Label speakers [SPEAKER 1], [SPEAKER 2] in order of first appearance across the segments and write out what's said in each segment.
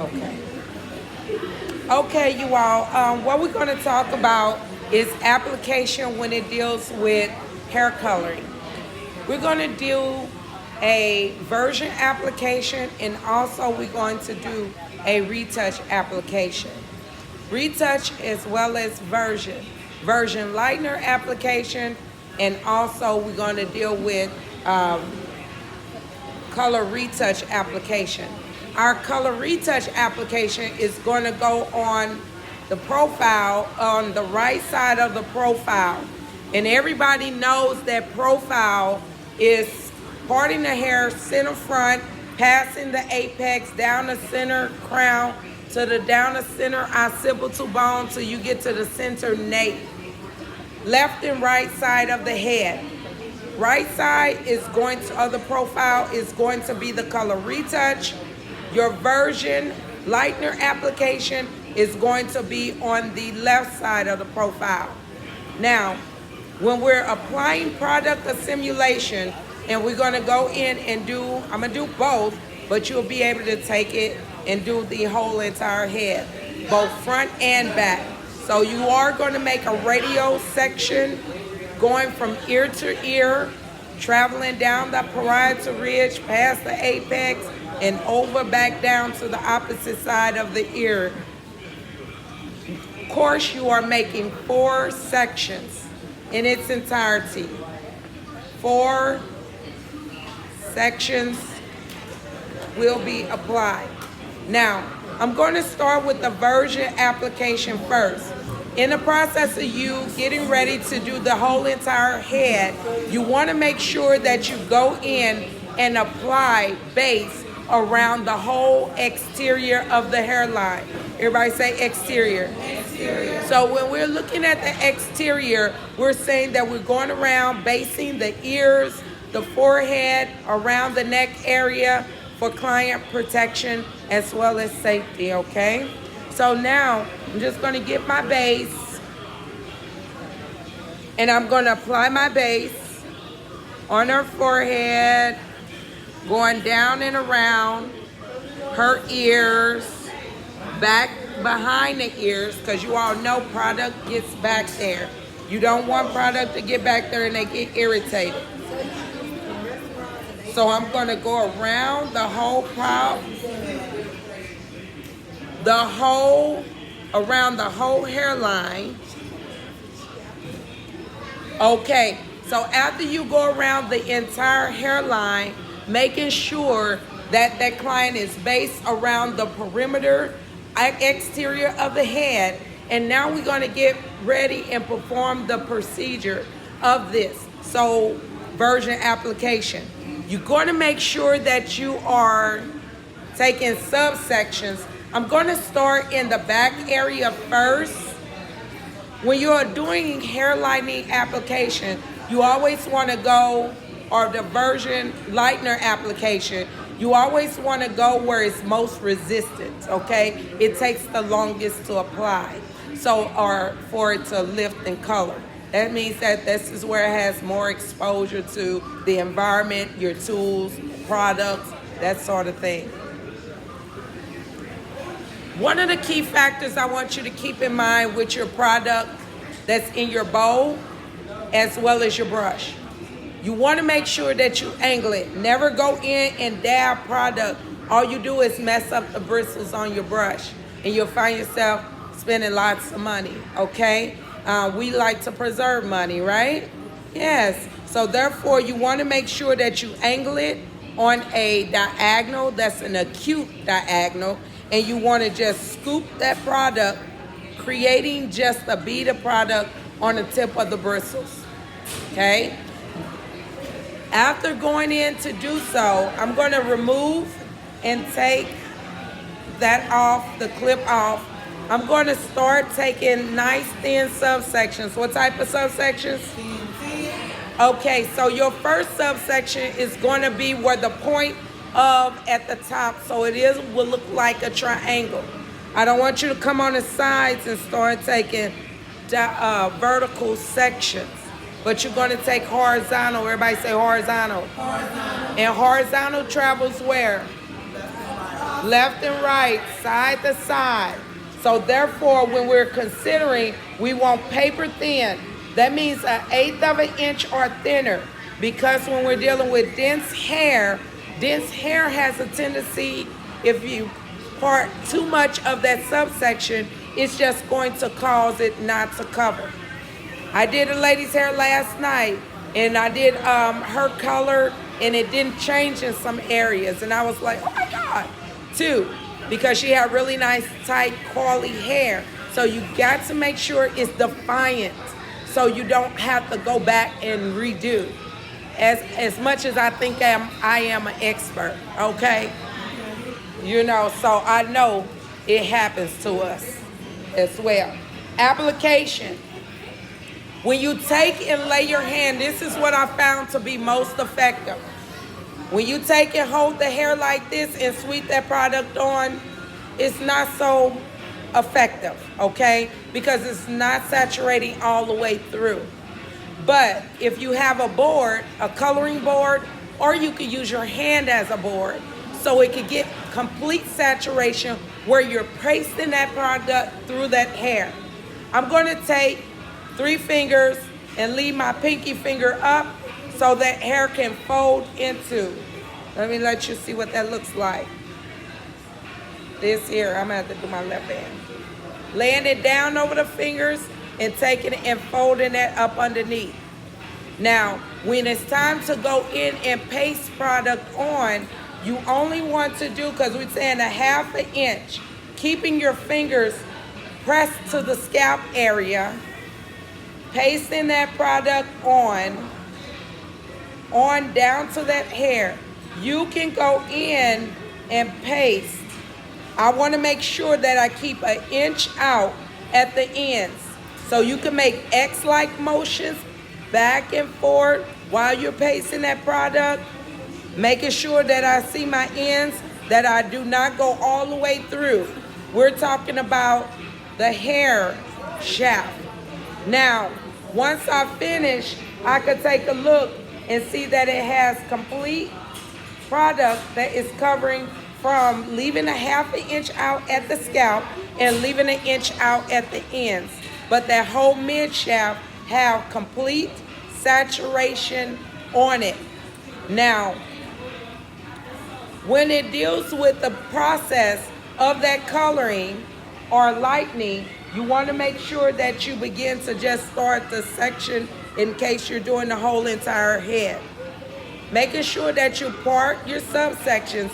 [SPEAKER 1] Okay. Okay, you all. What we're going to talk about is application when it deals with hair coloring. We're going to do a version application, and also we're going to do a retouch application. Retouch as well as version. Version Lightener application, and also we're going to deal with color retouch application. Our color retouch application is going to go on the profile, on the right side of the profile. And everybody knows that profile is parting the hair center front, passing the apex down the center crown to the down the center occipital bone till you get to the center nape. Left and right side of the head. Right side is going to, of the profile is going to be the color retouch. Your version Lightener application is going to be on the left side of the profile. Now, when we're applying product assimilation, and we're going to go in and do, I'm going to do both, but you'll be able to take it and do the whole entire head, both front and back. So you are going to make a radial section going from ear to ear, traveling down the parietal ridge, past the apex, and over back down to the opposite side of the ear. Of course, you are making 4 sections in its entirety. 4 sections will be applied. Now, I'm going to start with the version application first. In the process of you getting ready to do the whole entire head, you want to make sure that you go in and apply base around the whole exterior of the hairline. Everybody say exterior. Exterior. So when we're looking at the exterior, we're saying that we're going around basing the ears, the forehead, around the neck area for client protection as well as safety, okay? So now I'm just going to get my base, and I'm going to apply my base on her forehead, going down and around her ears, back behind the ears, because you all know product gets back there. You don't want product to get back there and they get irritated. So I'm going to go around the whole around the whole hairline. Okay, so after you go around the entire hairline, making sure that that client is based around the perimeter, exterior of the head. And now we're going to get ready and perform the procedure of this. So, version application. You're going to make sure that you are taking subsections. I'm going to start in the back area first. When you are doing hair lightening application, you always want to go, or the version Lightener application, you always want to go where it's most resistant, okay? It takes the longest to apply, so, or for it to lift and color. That means that this is where it has more exposure to the environment, your tools, products, that sort of thing. One of the key factors I want you to keep in mind with your product that's in your bowl, as well as your brush. You want to make sure that you angle it. Never go in and dab product. All you do is mess up the bristles on your brush, and you'll find yourself spending lots of money, okay? We like to preserve money, right? Yes. So therefore, you want to make sure that you angle it on a diagonal, that's an acute diagonal, and you want to just scoop that product, creating just a bead of product on the tip of the bristles, okay? After going in to do so, I'm going to remove and take that off, the clip off. I'm going to start taking nice thin subsections. What type of subsections? Okay, so your first subsection is going to be where the point of at the top, so will look like a triangle. I don't want you to come on the sides and start taking vertical sections, but you're going to take horizontal. Everybody say horizontal. Horizontal. And horizontal travels where? left and right, side to side. So therefore, when we're considering, we want paper thin. That means 1/8 of an inch or thinner, because when we're dealing with dense hair has a tendency, if you part too much of that subsection, it's just going to cause it not to cover. I did a lady's hair last night, and I did her color, and it didn't change in some areas, and I was like, oh my God, too, because she had really nice, tight, curly hair. So you got to make sure it's defiant, so you don't have to go back and redo. As much as I think I am an expert, okay? You know, so I know it happens to us as well. Application. When you take and lay your hand, this is what I found to be most effective. When you take and hold the hair like this and sweep that product on, it's not so effective, okay? Because it's not saturating all the way through. But if you have a board, a coloring board, or you could use your hand as a board, so it could get complete saturation where you're pasting that product through that hair. I'm going to take 3 fingers and leave my pinky finger up so that hair can fold into. Let me let you see what that looks like. This here, I'm going to have to do my left hand. Laying it down over the fingers and taking it and folding that up underneath. Now, when it's time to go in and paste product on, you only want to do, because we're saying 1/2 inch, keeping your fingers pressed to the scalp area, pasting that product on down to that hair. You can go in and paste. I want to make sure that I keep 1 inch out at the ends. So you can make X-like motions back and forth while you're pasting that product, making sure that I see my ends, that I do not go all the way through. We're talking about the hair shaft. Now, once I finish, I could take a look and see that it has complete product that is covering from leaving 1/2 inch out at the scalp and leaving 1 inch out at the ends. But that whole mid shaft have complete saturation on it. Now, when it deals with the process of that coloring or lightening, you want to make sure that you begin to just start the section in case you're doing the whole entire head. Making sure that you part your subsections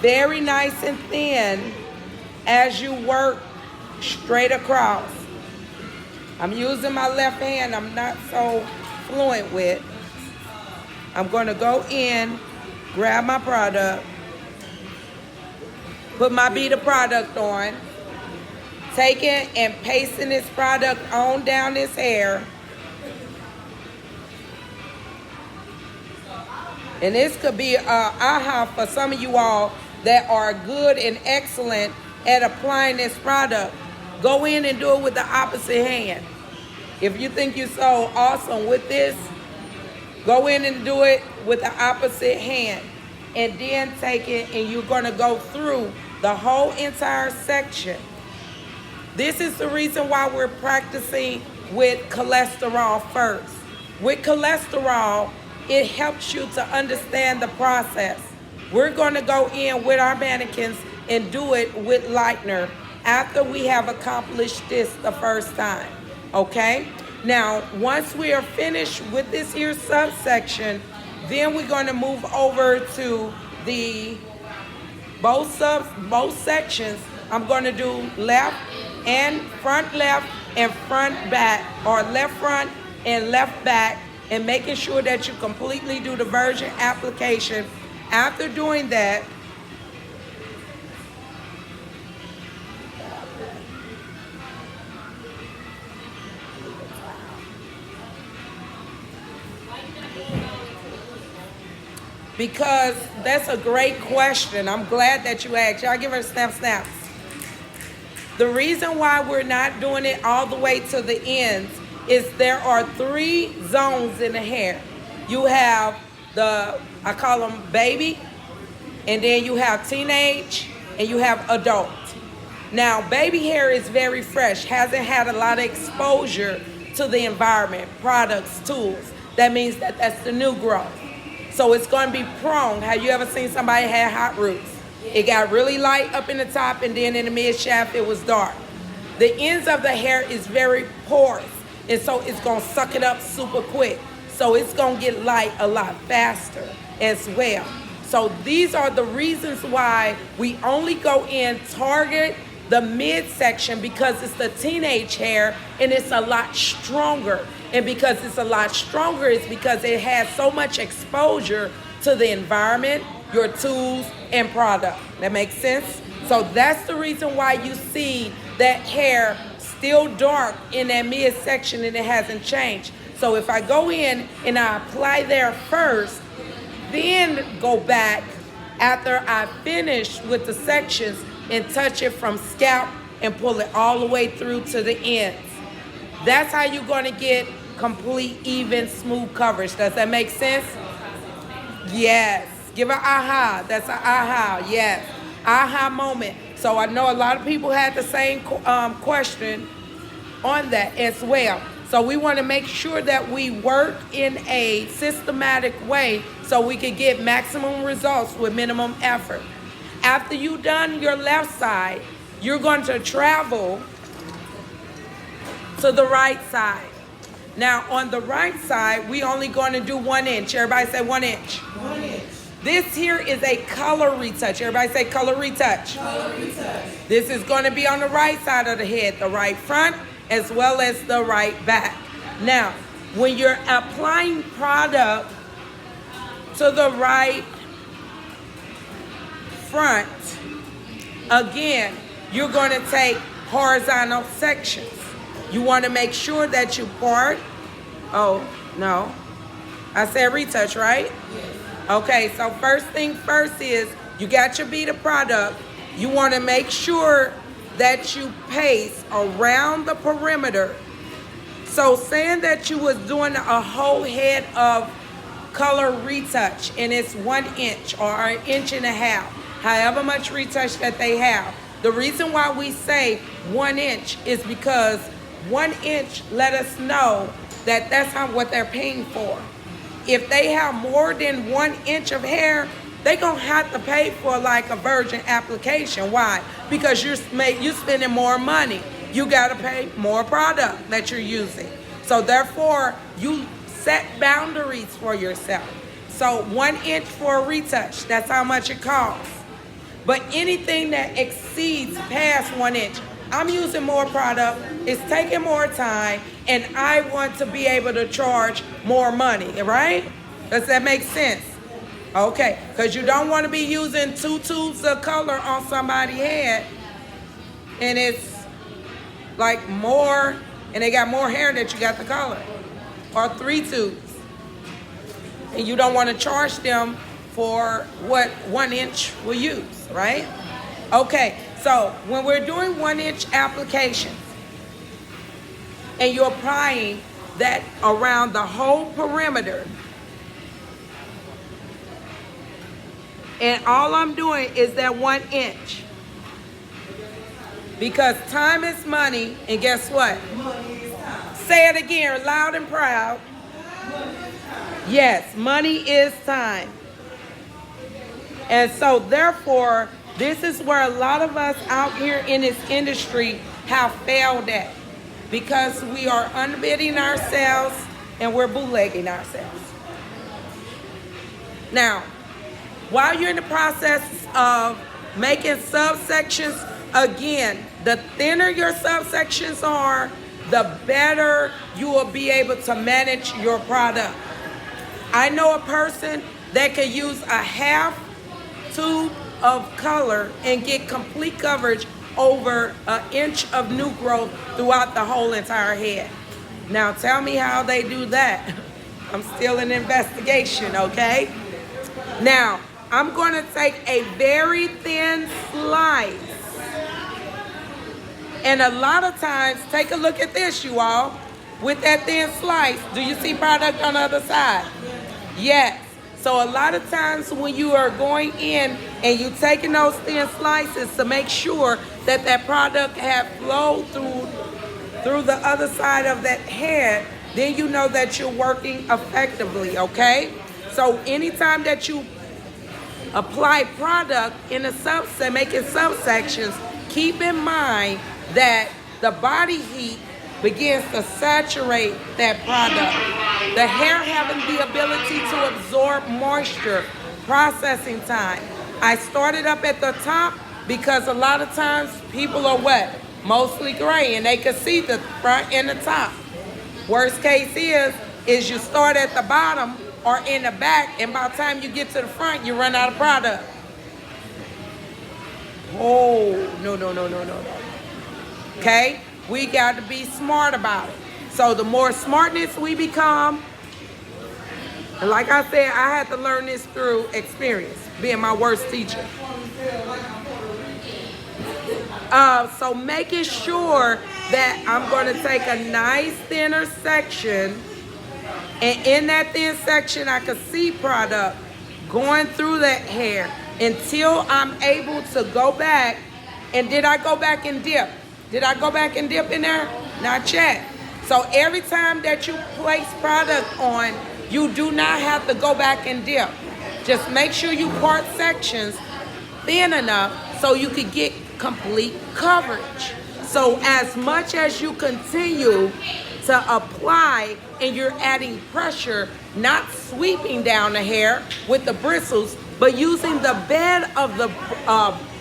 [SPEAKER 1] very nice and thin as you work straight across. I'm using my left hand, I'm not so fluent with. I'm going to go in, grab my product, put my bead of product on, taking and pasting this product on down this hair. And this could be aha for some of you all that are good and excellent at applying this product. Go in and do it with the opposite hand. If you think you're so awesome with this, go in and do it with the opposite hand. And then take it and you're going to go through the whole entire section. This is the reason why we're practicing with cholesterol first. With cholesterol, it helps you to understand the process. We're going to go in with our mannequins and do it with Lightener after we have accomplished this the first time, okay? Now, once we are finished with this here subsection, then we're going to move over to the both sections. I'm going to do left and front left and front back, or left front and left back, and making sure that you completely do the version application. After doing that, because that's a great question. I'm glad that you asked. Y'all give her snaps. The reason why we're not doing it all the way to the ends is there are 3 zones in the hair. You have I call them baby, and then you have teenage, and you have adult. Now, baby hair is very fresh, hasn't had a lot of exposure to the environment, products, tools. That means that that's the new growth. So it's going to be prone. Have you ever seen somebody had hot roots? It got really light up in the top, and then in the mid shaft it was dark. The ends of the hair is very porous, and so it's going to suck it up super quick. So it's going to get light a lot faster as well. So these are the reasons why we only go in, target the midsection, because it's the teenage hair and it's a lot stronger. And because it's a lot stronger, it's because it has so much exposure to the environment, your tools, and product. That makes sense? So that's the reason why you see that hair still dark in that midsection and it hasn't changed. So if I go in and I apply there first, then go back after I finish with the sections and touch it from scalp and pull it all the way through to the ends. That's how you're going to get complete, even, smooth coverage. Does that make sense? Yes. Give an aha. That's an aha. Yes. Aha moment. So I know a lot of people had the same question on that as well. So we want to make sure that we work in a systematic way so we can get maximum results with minimum effort. After you've done your left side, you're going to travel to the right side. Now on the right side, we only going to do 1 inch. Everybody say 1 inch.
[SPEAKER 2] 1 inch.
[SPEAKER 1] This here is a color retouch. Everybody say color retouch.
[SPEAKER 2] Color retouch.
[SPEAKER 1] This is going to be on the right side of the head, the right front, as well as the right back. Now, when you're applying product to the right front, again, you're going to take horizontal sections. You want to make sure that you part. Oh, no. I said retouch, right?
[SPEAKER 2] Yes.
[SPEAKER 1] Okay, so first thing first is you got your bead of product. You want to make sure that you paste around the perimeter. So saying that you was doing a whole head of color retouch and it's 1 inch or 1.5 inches, however much retouch that they have. The reason why we say 1 inch is because 1 inch let us know that that's what they're paying for. If they have more than 1 inch of hair, they're going to have to pay for like a virgin application. Why? Because you're spending more money. You got to pay more product that you're using. So therefore, you set boundaries for yourself. So 1 inch for a retouch, that's how much it costs. But anything that exceeds past 1 inch, I'm using more product, it's taking more time, and I want to be able to charge more money, right? Does that make sense? Okay, because you don't want to be using 2 tubes of color on somebody's head, and it's like more, and they got more hair that you got the color, or 3 tubes. And you don't want to charge them for what 1 inch will use, right? Okay, so when we're doing 1 inch applications, and you're applying that around the whole perimeter, and all I'm doing is that 1 inch. Because time is money, and guess what?
[SPEAKER 2] Money is time.
[SPEAKER 1] Say it again, loud and proud.
[SPEAKER 2] Money is time.
[SPEAKER 1] Yes, money is time. And so therefore, this is where a lot of us out here in this industry have failed at. Because we are unbidding ourselves and we're bootlegging ourselves. Now, while you're in the process of making subsections, again, the thinner your subsections are, the better you will be able to manage your product. I know a person that could use a half tube of color and get complete coverage over 1 inch of new growth throughout the whole entire head. Now tell me how they do that. I'm still in investigation, okay? Now, I'm going to take a very thin slice. And a lot of times, take a look at this, you all. With that thin slice, do you see product on the other side? Yes. So a lot of times when you are going in And you taking those thin slices to make sure that that product have flowed through the other side of that head. Then you know that you're working effectively, okay? So anytime that you apply product in a subset, making subsections, keep in mind that the body heat begins to saturate that product. The hair having the ability to absorb moisture, processing time. I started up at the top because a lot of times people are what? Mostly gray, and they can see the front and the top. Worst case is you start at the bottom or in the back, and by the time you get to the front, you run out of product. Oh, no. Okay? We got to be smart about it. So the more smartness we become, and like I said, I had to learn this through experience, being my worst teacher. So making sure that I'm going to take a nice thinner section, and in that thin section I can see product going through that hair until I'm able to go back. And did I go back and dip? Did I go back and dip in there? Not yet. So every time that you place product on, you do not have to go back and dip. Just make sure you part sections thin enough so you can get complete coverage. So as much as you continue to apply and you're adding pressure, not sweeping down the hair with the bristles, but using the bed of the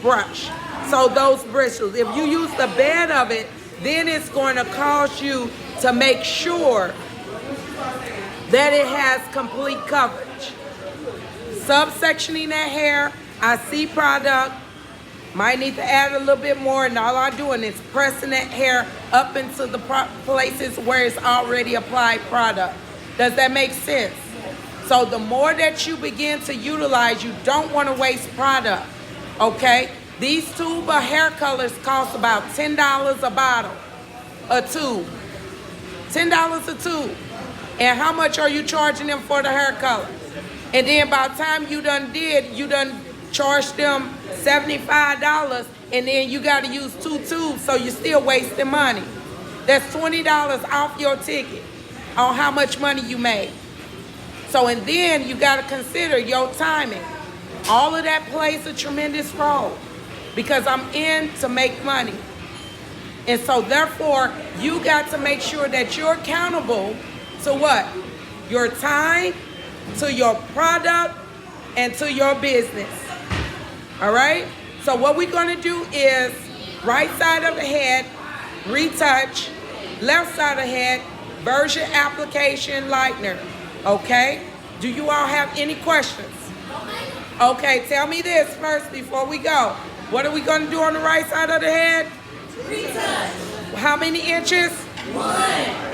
[SPEAKER 1] brush. So those bristles, if you use the bed of it, then it's going to cause you to make sure that it has complete coverage. Subsectioning that hair, I see product, might need to add a little bit more, and all I'm doing is pressing that hair up into the places where it's already applied product. Does that make sense? So the more that you begin to utilize, you don't want to waste product, okay? These tube of hair colors cost about $10 a bottle, a tube. $10 a tube. And how much are you charging them for the hair color? And then by the time you done charged them $75, and then you got to use 2 tubes, so you're still wasting money. That's $20 off your ticket on how much money you made. So, and then you got to consider your timing. All of that plays a tremendous role because I'm in to make money. And so therefore, you got to make sure that you're accountable to what? Your time, to your product, and to your business. All right? So what we're going to do is right side of the head, retouch, left side of the head, version application, lightener. Okay? Do you all have any questions? Okay, tell me this first before we go. What are we going to do on the right side of the head?
[SPEAKER 2] Retouch.
[SPEAKER 1] How many inches?
[SPEAKER 2] 1.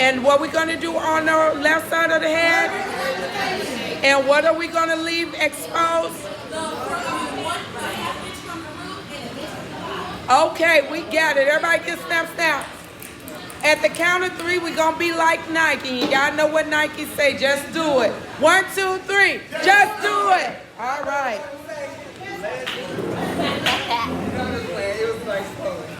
[SPEAKER 1] And what we're going to do on the left side of the head? And what are we going to leave exposed? Okay, we got it. Everybody get snap. At the count of 3, we're going to be like Nike. Y'all know what Nike say. Just do it. 1, 2, 3. Just do it. All right.